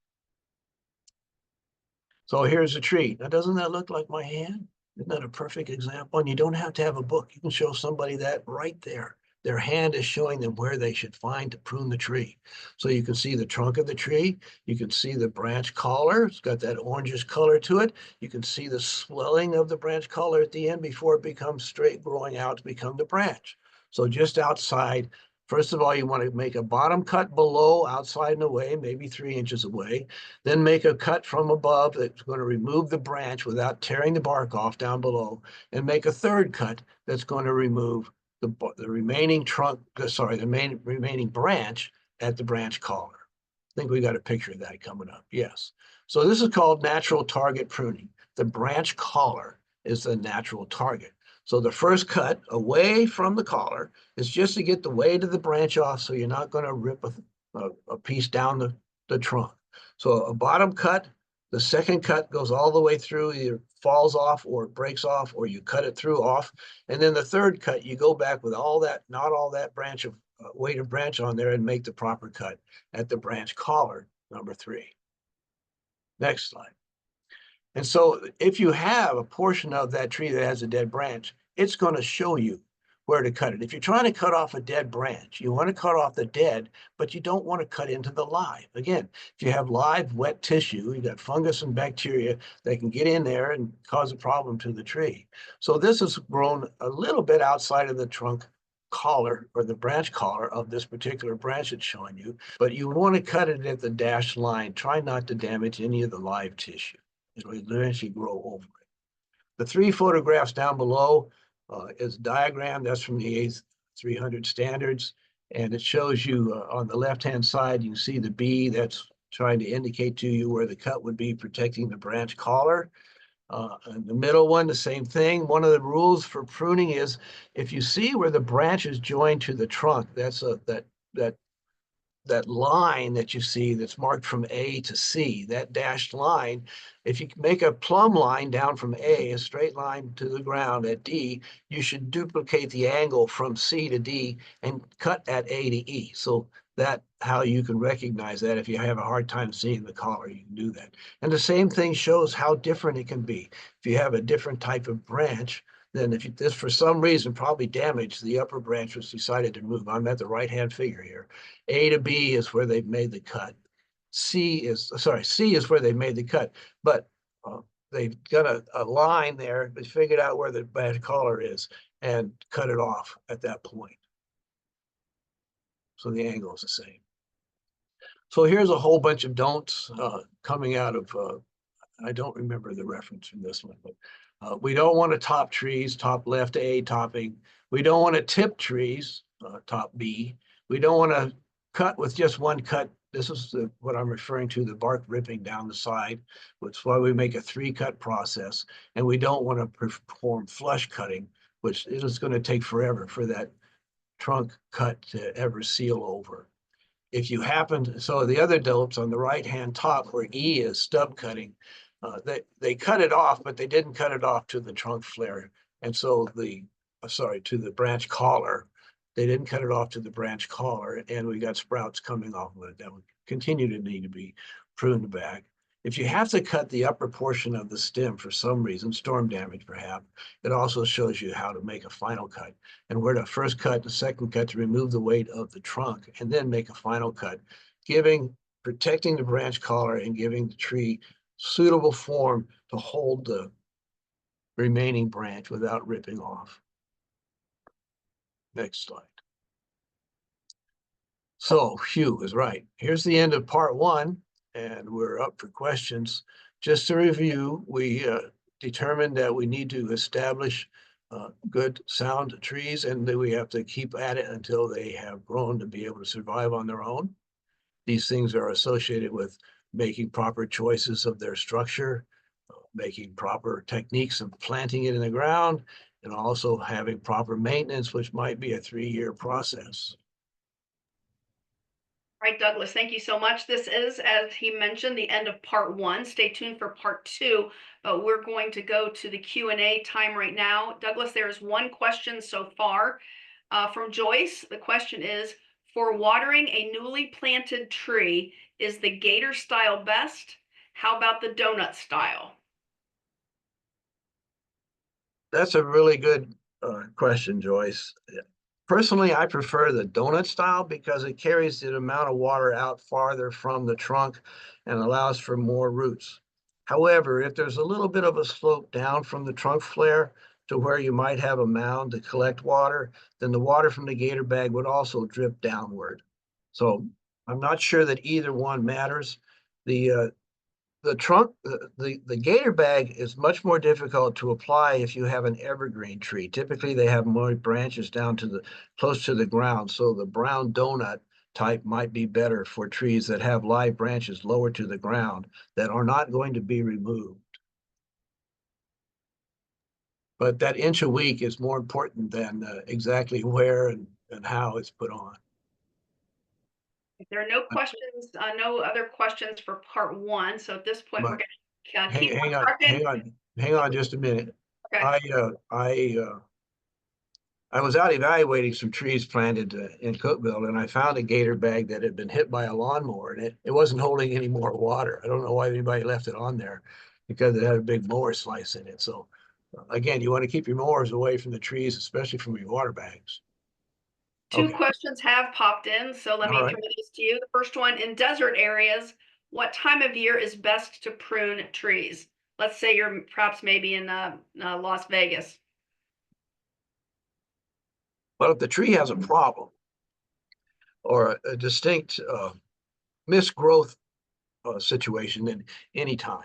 So here's a tree. Now, doesn't that look like my hand? Isn't that a perfect example? And you don't have to have a book. You can show somebody that right there. Their hand is showing them where they should find to prune the tree. So you can see the trunk of the tree. You can see the branch collar. It's got that orangish color to it. You can see the swelling of the branch collar at the end before it becomes straight growing out to become the branch. So just outside, first of all, you want to make a bottom cut below, outside and away, maybe 3 inches away. Then make a cut from above that's going to remove the branch without tearing the bark off down below. And make a third cut that's going to remove the remaining trunk, the remaining branch at the branch collar. I think we got a picture of that coming up. Yes. So this is called natural target pruning. The branch collar is the natural target. So the first cut away from the collar is just to get the weight of the branch off, so you're not going to rip a piece down the trunk. So a bottom cut, the second cut goes all the way through, either falls off or breaks off, or you cut it through off. And then the third cut, you go back with all that, not all that branch of weight of branch on there, and make the proper cut at the branch collar, number 3. Next slide. And so if you have a portion of that tree that has a dead branch, it's going to show you where to cut it. If you're trying to cut off a dead branch, you want to cut off the dead, but you don't want to cut into the live. Again, if you have live wet tissue, you got fungus and bacteria that can get in there and cause a problem to the tree. So this has grown a little bit outside of the trunk collar or the branch collar of this particular branch it's showing you, but you want to cut it at the dashed line. Try not to damage any of the live tissue. It'll eventually grow over it. The 3 photographs down below is a diagram. That's from the A300 standards. And it shows you on the left-hand side, you can see the B that's trying to indicate to you where the cut would be, protecting the branch collar. And the middle one, the same thing. One of the rules for pruning is if you see where the branch is joined to the trunk, that's that line that you see that's marked from A to C, that dashed line, if you make a plumb line down from A, a straight line to the ground at D, you should duplicate the angle from C to D and cut at A to E. So that's how you can recognize that. If you have a hard time seeing the collar, you can do that. And the same thing shows how different it can be. If you have a different type of branch, then if this for some reason probably damaged, the upper branch was decided to move. I'm at the right-hand figure here. A to B is where they've made the cut. C is where they made the cut, but they've got a line there. They figured out where the branch collar is and cut it off at that point. So the angle is the same. So here's a whole bunch of don'ts coming out of, I don't remember the reference from this one, but we don't want to top trees, top left A topping. We don't want to tip trees, top B. We don't want to cut with just one cut. This is what I'm referring to, the bark ripping down the side. That's why we make a 3-cut process. And we don't want to perform flush cutting, which is going to take forever for that trunk cut to ever seal over. If you happen, so the other don'ts on the right-hand top where E is stub cutting, they cut it off, but they didn't cut it off to the trunk flare. And so to the branch collar. They didn't cut it off to the branch collar, and we got sprouts coming off of it that would continue to need to be pruned back. If you have to cut the upper portion of the stem for some reason, storm damage perhaps, it also shows you how to make a final cut and where to first cut, the second cut to remove the weight of the trunk, and then make a final cut, protecting the branch collar and giving the tree suitable form to hold the remaining branch without ripping off. Next slide. So Hugh is right. Here's the end of part 1, and we're up for questions. Just to review, we determined that we need to establish good sound trees, and that we have to keep at it until they have grown to be able to survive on their own. These things are associated with making proper choices of their structure, making proper techniques of planting it in the ground, and also having proper maintenance, which might be a 3-year process. Right, Douglas, thank you so much. This is, as he mentioned, the end of part 1. Stay tuned for part 2, but we're going to go to the Q&A time right now. Douglas, there is one question so far from Joyce. The question is, for watering a newly planted tree, is the gator style best? How about the donut style? That's a really good question, Joyce. Personally, I prefer the donut style because it carries the amount of water out farther from the trunk and allows for more roots. However, if there's a little bit of a slope down from the trunk flare to where you might have a mound to collect water, then the water from the gator bag would also drip downward. So I'm not sure that either one matters. The the gator bag is much more difficult to apply if you have an evergreen tree. Typically, they have more branches down to the close to the ground, so the brown donut type might be better for trees that have live branches lower to the ground that are not going to be removed. But that inch a week is more important than exactly where and how it's put on. If there are no questions, no other questions for part 1. So at this point, we're But going to keep on trucking. hang on just a minute. Okay. I was out evaluating some trees planted in Cookville, and I found a gator bag that had been hit by a lawnmower, and it wasn't holding any more water. I don't know why anybody left it on there, because it had a big mower slice in it. So again, you want to keep your mowers away from the trees, especially from your water bags. Two Okay, questions have popped in, so let all me right. throw these to you. The first one, in desert areas, what time of year is best to prune trees? Let's say you're perhaps maybe in Las Vegas. Well, if the tree has a problem or a distinct misgrowth situation, then any time.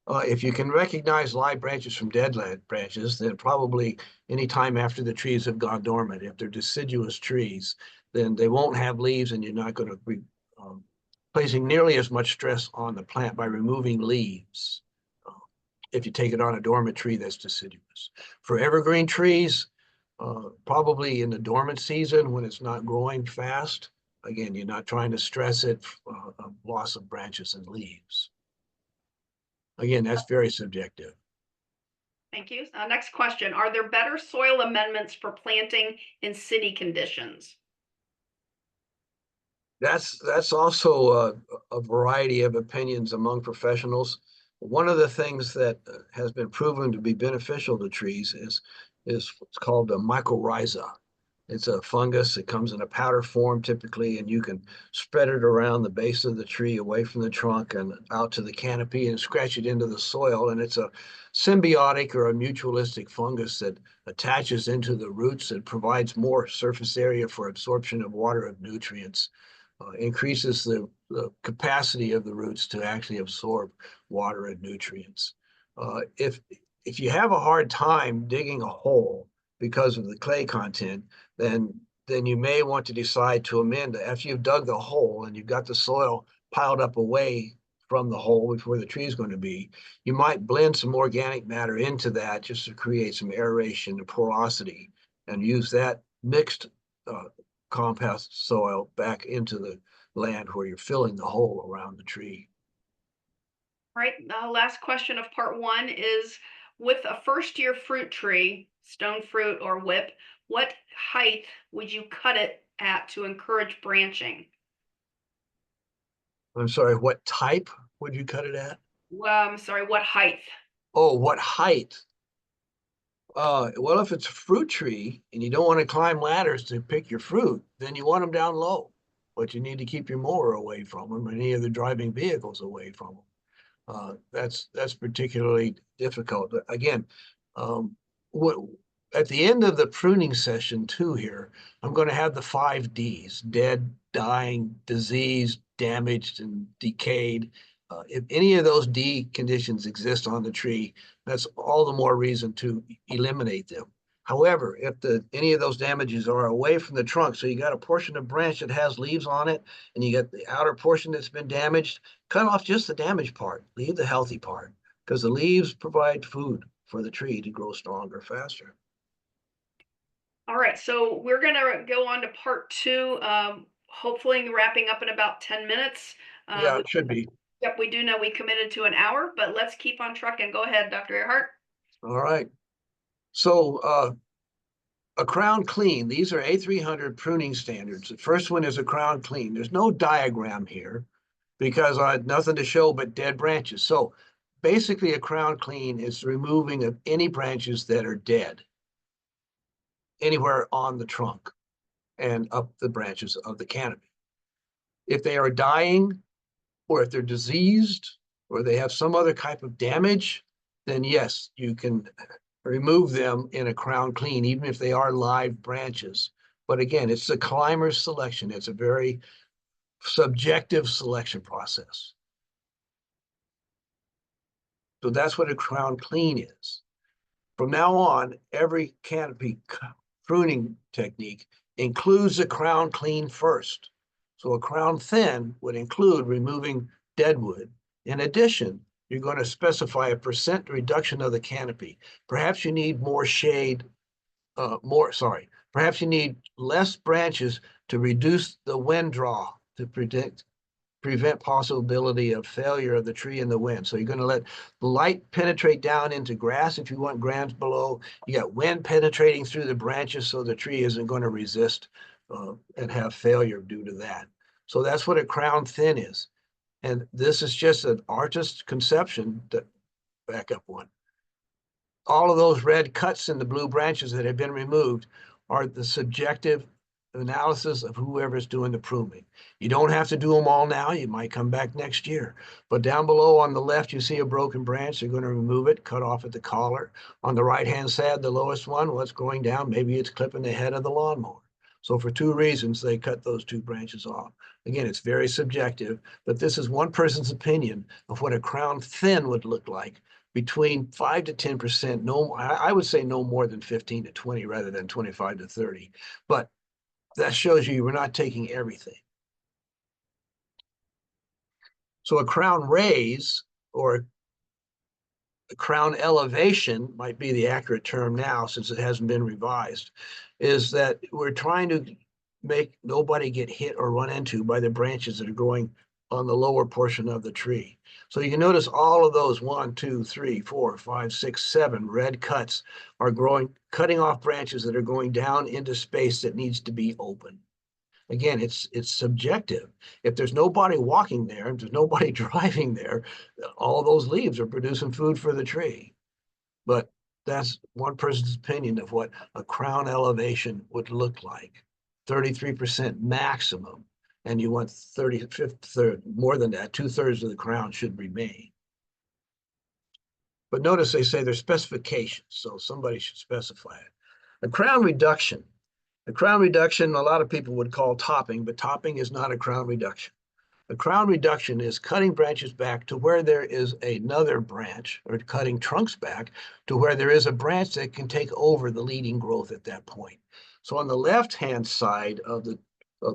If you can recognize live branches from dead branches, then probably any time after the trees have gone dormant. If they're deciduous trees, then they won't have leaves, and you're not going to be placing nearly as much stress on the plant by removing leaves if you take it on a dormant tree that's deciduous. For evergreen trees, probably in the dormant season when it's not growing fast, again, you're not trying to stress it, loss of branches and leaves. Again, that's very subjective. Thank you. Next question. Are there better soil amendments for planting in city conditions? That's also a variety of opinions among professionals. One of the things that has been proven to be beneficial to trees is what's called a mycorrhiza. It's a fungus. It comes in a powder form typically, and you can spread it around the base of the tree away from the trunk and out to the canopy and scratch it into the soil. And it's a symbiotic or a mutualistic fungus that attaches into the roots and provides more surface area for absorption of water and nutrients, increases the capacity of the roots to actually absorb water and nutrients. If you have a hard time digging a hole because of the clay content, then you may want to decide to amend it. After you've dug the hole and you've got the soil piled up away from the hole before the tree is going to be, you might blend some organic matter into that just to create some aeration and porosity, and use that mixed compost soil back into the land where you're filling the hole around the tree. All right. Last question of part 1 is, with a first-year fruit tree, stone fruit or whip, what height would you cut it at to encourage branching? I'm sorry, what type would you cut it at? I'm sorry, what height? Oh, what height? Well, if it's a fruit tree and you don't want to climb ladders to pick your fruit, then you want them down low. But you need to keep your mower away from them and any other driving vehicles away from them. That's particularly difficult. Again, what at the end of the pruning session 2 here, I'm going to have the 5 Ds: dead, dying, diseased, damaged, and decayed. If any of those D conditions exist on the tree, that's all the more reason to eliminate them. However, if any of those damages are away from the trunk, so you got a portion of branch that has leaves on it, and you got the outer portion that's been damaged, cut off just the damaged part, leave the healthy part, because the leaves provide food for the tree to grow stronger, faster. All right, so we're gonna go on to part two, hopefully wrapping up in about 10 minutes. Yeah, it should be. Yep, we do know we committed to an hour, but let's keep on trucking. Go ahead, Dr. Airhart. All right. So a crown clean, these are A300 pruning standards. The first one is a crown clean. There's no diagram here because I had nothing to show but dead branches. So basically a crown clean is removing of any branches that are dead anywhere on the trunk and up the branches of the canopy. If they are dying, or if they're diseased, or they have some other type of damage, then yes, you can remove them in a crown clean, even if they are live branches. But again, it's a climber's selection. It's a very subjective selection process. So that's what a crown clean is. From now on, every canopy pruning technique includes a crown clean first. So a crown thin would include removing deadwood. In addition, you're going to specify a % reduction of the canopy. Perhaps you need more shade, perhaps you need less branches to reduce the wind draw to prevent possibility of failure of the tree in the wind. So you're going to let the light penetrate down into grass if you want grams below. You got wind penetrating through the branches so the tree isn't going to resist and have failure due to that. So that's what a crown thin is. And this is just an artist's conception. Back up one. All of those red cuts in the blue branches that have been removed are the subjective analysis of whoever's doing the pruning. You don't have to do them all now. You might come back next year. But down below on the left, you see a broken branch. They're going to remove it, cut off at the collar. On the right-hand side, the lowest one, what's growing down? Maybe it's clipping the head of the lawnmower. So for two reasons, they cut those two branches off. Again, it's very subjective, but this is one person's opinion of what a crown thin would look like. Between 5 to 10%, no, I would say no more than 15 to 20 rather than 25 to 30. But that shows you we're not taking everything. So a crown raise or a crown elevation might be the accurate term now since it hasn't been revised, is that we're trying to make nobody get hit or run into by the branches that are growing on the lower portion of the tree. So you can notice all of those 1, 2, 3, 4, 5, 6, 7 red cuts are growing, cutting off branches that are going down into space that needs to be open. Again, it's subjective. If there's nobody walking there, if there's nobody driving there, all those leaves are producing food for the tree. But that's one person's opinion of what a crown elevation would look like. 33% maximum. And you want 35th, more than that, 2/3 of the crown should remain. But notice they say there's specifications, so somebody should specify it. A crown reduction. A crown reduction, a lot of people would call topping, but topping is not a crown reduction. A crown reduction is cutting branches back to where there is another branch, or cutting trunks back to where there is a branch that can take over the leading growth at that point. So on the left-hand side of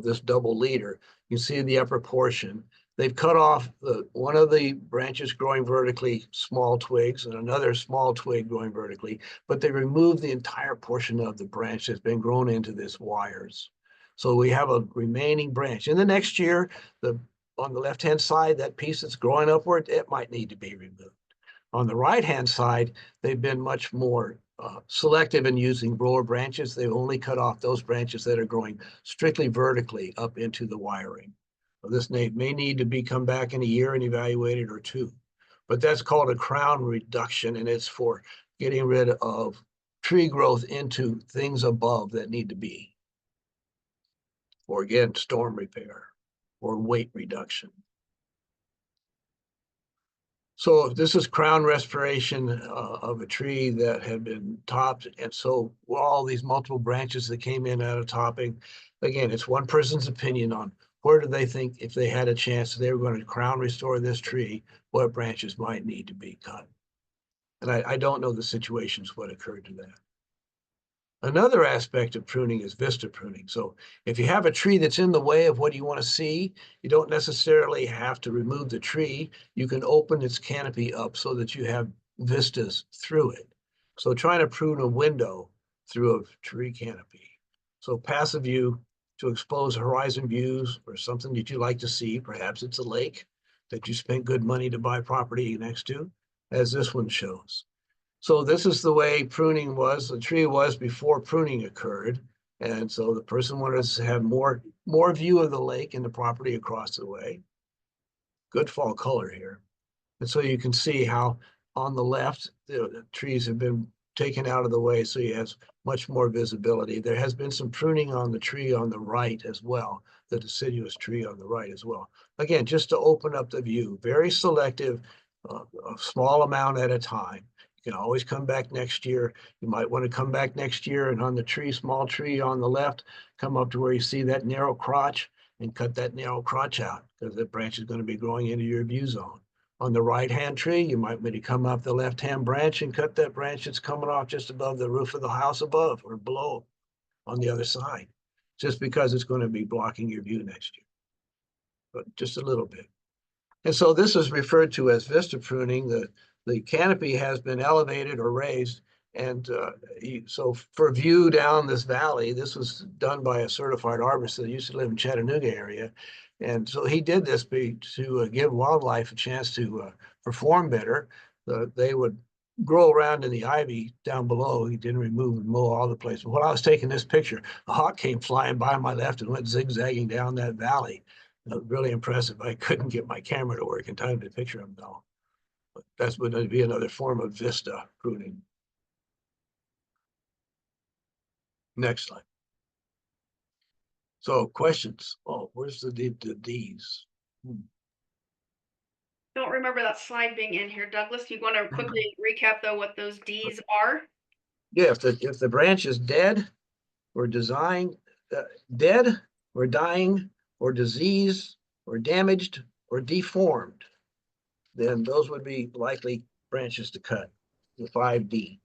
this double leader, you see the upper portion. They've cut off one of the branches growing vertically, small twigs, and another small twig growing vertically, but they removed the entire portion of the branch that's been grown into this wires. So we have a remaining branch. In the next year, on the left-hand side, that piece that's growing upward, it might need to be removed. On the right-hand side, they've been much more selective in using broad branches. They've only cut off those branches that are growing strictly vertically up into the wiring. Well, this may need to come back in a year and evaluated or two. But that's called a crown reduction, and it's for getting rid of tree growth into things above that need to be. Or again, storm repair or weight reduction. So this is crown restoration of a tree that had been topped. And so all these multiple branches that came in out of topping, again, it's one person's opinion on where do they think, if they had a chance, they were going to crown restore this tree, what branches might need to be cut? And I don't know the situations what occurred to that. Another aspect of pruning is vista pruning. So if you have a tree that's in the way of what you want to see, you don't necessarily have to remove the tree. You can open its canopy up so that you have vistas through it. So trying to prune a window through a tree canopy. So passive view to expose horizon views or something that you like to see. Perhaps it's a lake that you spent good money to buy property next to, as this one shows. So this is the way pruning was, the tree was before pruning occurred. And so the person wanted to have more view of the lake and the property across the way. Good fall color here. And so you can see how on the left, the trees have been taken out of the way, so you have much more visibility. There has been some pruning on the tree on the right as well, the deciduous tree on the right as well. Again, just to open up the view, very selective, a small amount at a time. You can always come back next year. You might want to come back next year and on the tree, small tree on the left, come up to where you see that narrow crotch and cut that narrow crotch out because the branch is going to be growing into your view zone. On the right-hand tree, you might maybe come up the left-hand branch and cut that branch that's coming off just above the roof of the house above or below on the other side, just because it's going to be blocking your view next year, but just a little bit. And so this is referred to as vista pruning. The canopy has been elevated or raised. And so for view down this valley, this was done by a certified arborist that used to live in Chattanooga area. And so he did this to give wildlife a chance to perform better. They would grow around in the ivy down below. He didn't remove and mow all the place. But when I was taking this picture, a hawk came flying by my left and went zigzagging down that valley. Really impressive. I couldn't get my camera to work in time to picture him though. But that's going to be another form of vista pruning. Next slide. So questions. Oh, where's the D's? Don't remember that slide being in here, Douglas. You want to quickly recap though what those Ds are? Yeah, if the branch is dead or dead or dying or diseased or damaged or deformed, then those would be likely branches to cut. The 5 Ds.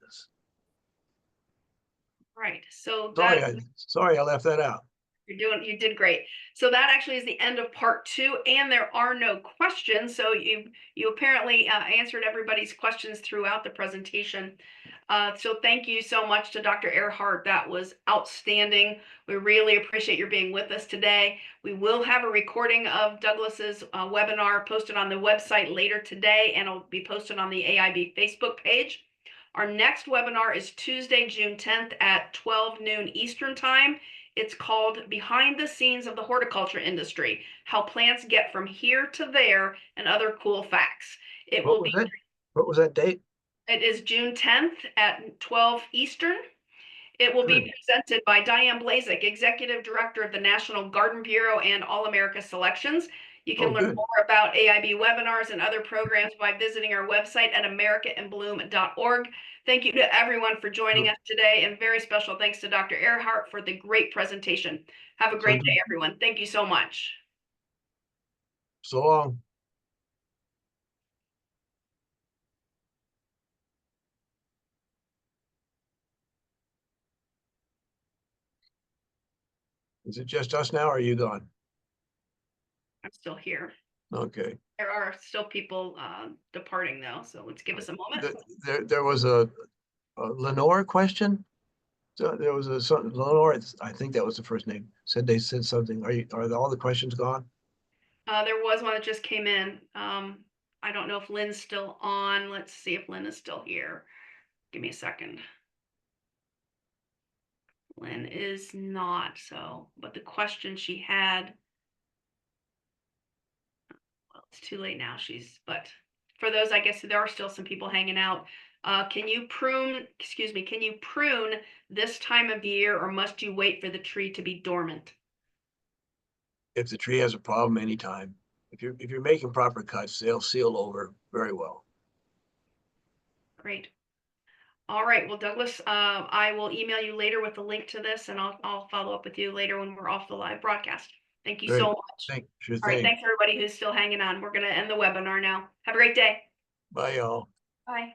Right. So Sorry, I left that out. you did great. So that actually is the end of part 2, and there are no questions. So you apparently answered everybody's questions throughout the presentation. So thank you so much to Dr. Airhart. That was outstanding. We really appreciate your being with us today. We will have a recording of Douglas's webinar posted on the website later today, and it'll be posted on the AIB Facebook page. Our next webinar is Tuesday, June 10th at 12 noon Eastern Time. It's called Behind the Scenes of the Horticulture Industry, How Plants Get From Here to There and Other Cool Facts. What was that date? It is June 10th at 12 Eastern. It will be presented by Diane Blazek, Executive Director of the National Garden Bureau and All-America Selections. You can learn more about AIB webinars and other programs by visiting our website at americainbloom.org. Thank you to everyone for joining us today, and very special thanks to Dr. Airhart for the great presentation. Have a great day, everyone. Thank you so much. So long. Is it just us now, or are you gone? I'm still here. Okay. There are still people departing though, so let's give us a moment. There was a Lenore question. So there was Lenore, I think that was the first name. They said something. Are all the questions gone? There was one that just came in. I don't know if Lynn's still on. Let's see if Lynn is still here. Give me a second. Lynn is not, but the question she had, well, it's too late now. But for those, I guess there are still some people hanging out. Can you prune this time of year, or must you wait for the tree to be dormant? If the tree has a problem, anytime. If you're making proper cuts, they'll seal over very well. Great. All right. Well, Douglas, I will email you later with the link to this, and I'll follow up with you later when we're off the live broadcast. Thank you Great. so much. Sure All right, thing. thanks everybody who's still hanging on. We're going to end the webinar now. Have a great day. Bye, y'all. Bye.